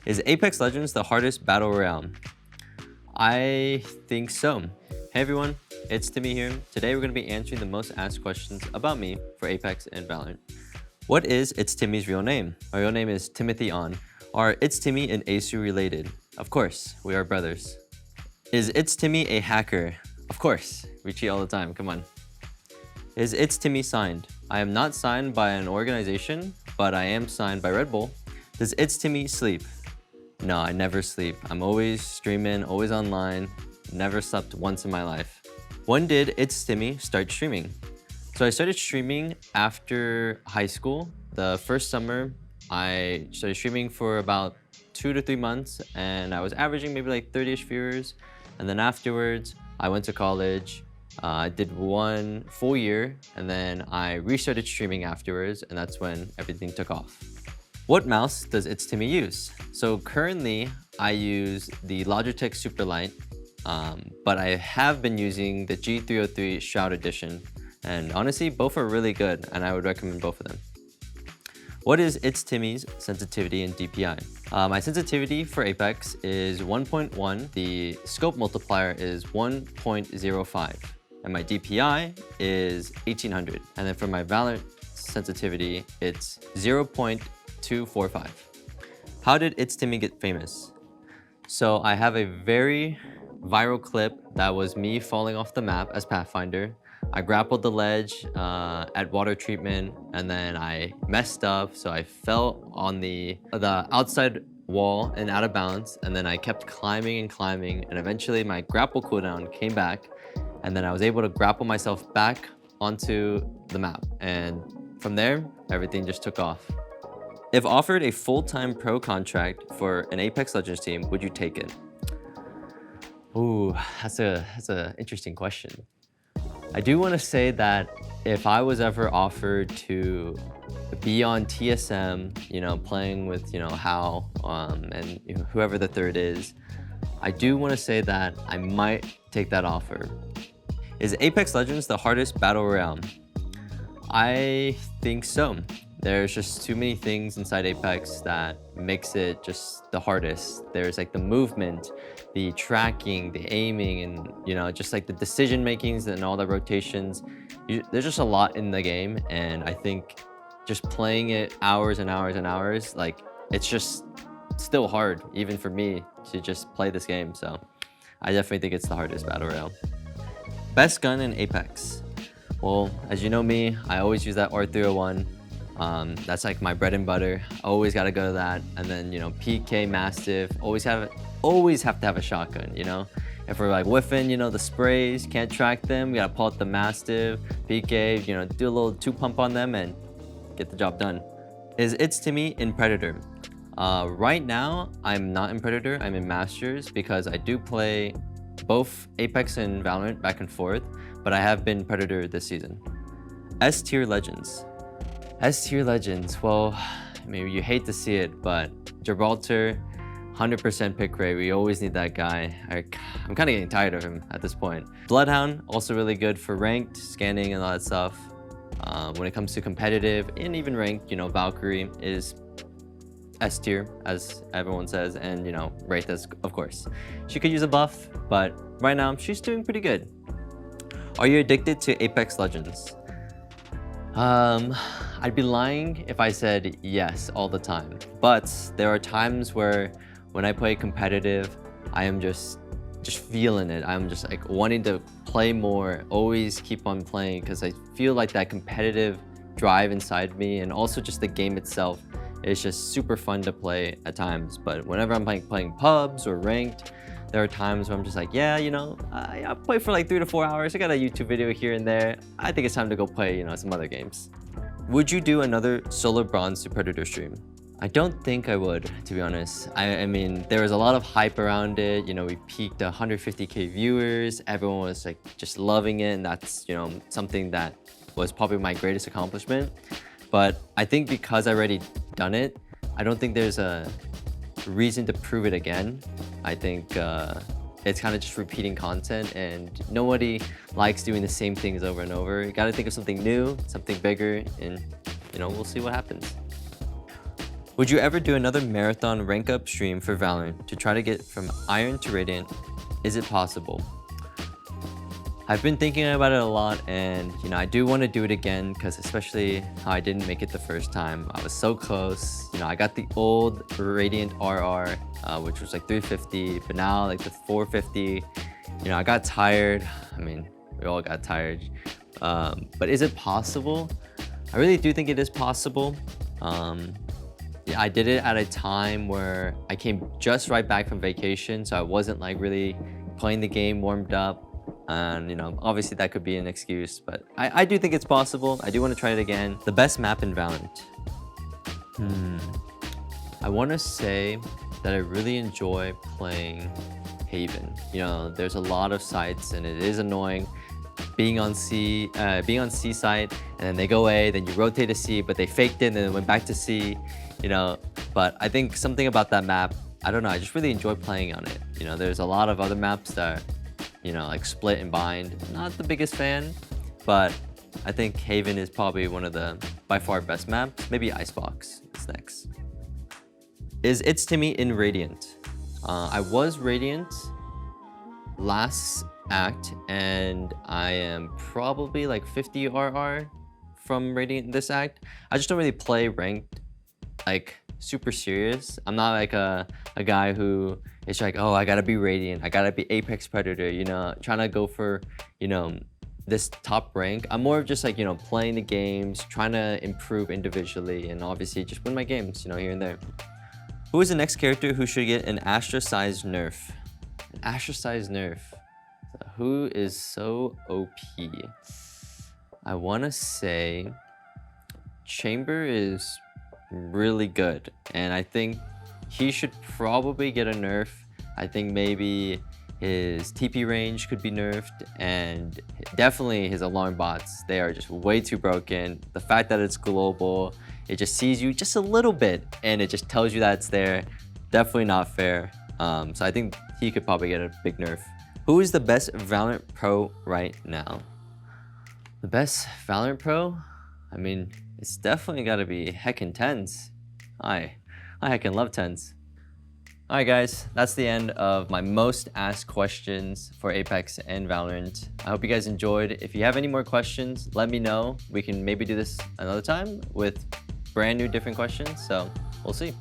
Is Apex Legends the hardest Battle Royale? I think so. Hey everyone, it's Timmy here. Today we're going to be answering the most asked questions about me for Apex and Valorant. What is iiTzTimmy's real name? My real name is Timothy On. Are iiTzTimmy and aceu related? Of course, we are brothers. Is iiTzTimmy a hacker? Of course, we cheat all the time, come on. Is iiTzTimmy signed? I am not signed by an organization, but I am signed by Red Bull. Does iiTzTimmy sleep? No, I never sleep. I'm always streaming, always online, never slept once in my life. When did iiTzTimmy start streaming? So I started streaming after high school. The first summer, I started streaming for about 2 to 3 months, and I was averaging maybe like 30-ish viewers. And then afterwards, I went to college. I did 1 full year, and then I restarted streaming afterwards, and that's when everything took off. What mouse does iiTzTimmy use? So currently, I use the Logitech Superlight, but I have been using the G303 Shroud Edition, and honestly, both are really good, and I would recommend both of them. What is iiTzTimmy's sensitivity and DPI? My sensitivity for Apex is 1.1, the scope multiplier is 1.05, and my DPI is 1800. And then for my Valorant sensitivity, it's 0.245. How did iiTzTimmy get famous? So I have a very viral clip that was me falling off the map as Pathfinder. I grappled the ledge at water treatment, and then I messed up, so I fell on the outside wall and out of bounds, and then I kept climbing and climbing, and eventually my grapple cooldown came back, and then I was able to grapple myself back onto the map, and from there, everything just took off. If offered a full-time pro contract for an Apex Legends team, would you take it? Ooh, that's a interesting question. I do want to say that if I was ever offered to be on TSM, playing with, Hal and whoever the third is, I do want to say that I might take that offer. Is Apex Legends the hardest Battle Royale? I think so. There's just too many things inside Apex that makes it just the hardest. There's like the movement, the tracking, the aiming, and just like the decision makings and all the rotations. There's just a lot in the game, and I think just playing it hours and hours and hours, like it's just still hard, even for me, to just play this game. So I definitely think it's the hardest Battle Royale. Best gun in Apex? Well, as you know me, I always use that R301. That's like my bread and butter. Always got to go to that. And then, PK, Mastiff, always have to have a shotgun, If we're like whiffing, the sprays, can't track them, we got to pull out the Mastiff, PK, do a little 2-pump on them and get the job done. Is iiTzTimmy in Predator? Right now, I'm not in Predator, I'm in Masters because I do play both Apex and Valorant back and forth, but I have been Predator this season. S-tier Legends. S-tier Legends, well, maybe you hate to see it, but Gibraltar, 100% pick rate. We always need that guy. I'm kind of getting tired of him at this point. Bloodhound, also really good for ranked, scanning, and all that stuff. When it comes to competitive and even ranked, Valkyrie is S-tier, as everyone says, and, Wraith, of course. She could use a buff, but right now, she's doing pretty good. Are you addicted to Apex Legends? I'd be lying if I said yes all the time, but there are times where when I play competitive, I am just feeling it. I'm just like wanting to play more, always keep on playing because I feel like that competitive drive inside me, and also just the game itself is just super fun to play at times. But whenever I'm playing pubs or ranked, there are times where I'm just like, yeah, I play for like 3 to 4 hours. I got a YouTube video here and there. I think it's time to go play, some other games. Would you do another Solar Bronze to Predator stream? I don't think I would, to be honest. I mean, there was a lot of hype around it. We peaked 150K viewers. Everyone was like just loving it, and that's, something that was probably my greatest accomplishment. But I think because I already done it, I don't think there's a reason to prove it again. I think it's kind of just repeating content, and nobody likes doing the same things over and over. You gotta think of something new, something bigger, and we'll see what happens. Would you ever do another marathon rank up stream for Valorant to try to get from Iron to Radiant? Is it possible? I've been thinking about it a lot, and I do want to do it again, because especially how I didn't make it the first time. I was so close. I got the old Radiant RR, which was like 350, but now like the 450. I got tired. I mean, we all got tired. But is it possible? I really do think it is possible. Yeah, I did it at a time where I came just right back from vacation, so I wasn't like really playing the game warmed up. And obviously that could be an excuse, but I do think it's possible. I do want to try it again. The best map in Valorant. I want to say that I really enjoy playing Haven. There's a lot of sites, and it is annoying being on C site, and then they go A, then you rotate to C, but they faked it and then went back to C. But I think something about that map, I don't know, I just really enjoy playing on it. There's a lot of other maps that like Split and Bind. Not the biggest fan, but I think Haven is probably one of the by far best maps. Maybe Icebox is next. Is iiTzTimmy in Radiant? I was Radiant last act, and I am probably like 50 RR from Radiant this act. I just don't really play ranked like super serious. I'm not like a guy who is like, oh, I gotta be Radiant, I gotta be Apex Predator, trying to go for, this top rank. I'm more of just like, playing the games, trying to improve individually, and obviously just win my games, here and there. Who is the next character who should get an Astra-sized nerf? An Astra-sized nerf. Who is so OP? I wanna say Chamber is really good, and I think he should probably get a nerf. I think maybe his TP range could be nerfed, and definitely his alarm bots. They are just way too broken. The fact that it's global, it just sees you just a little bit and it just tells you that it's there. Definitely not fair. So I think he could probably get a big nerf. Who is the best Valorant pro right now? The best Valorant pro? I mean, it's definitely gotta be heckin' Tens. I heckin' love Tens. Alright guys, that's the end of my most asked questions for Apex and Valorant. I hope you guys enjoyed. If you have any more questions, let me know. We can maybe do this another time with brand new different questions, so we'll see.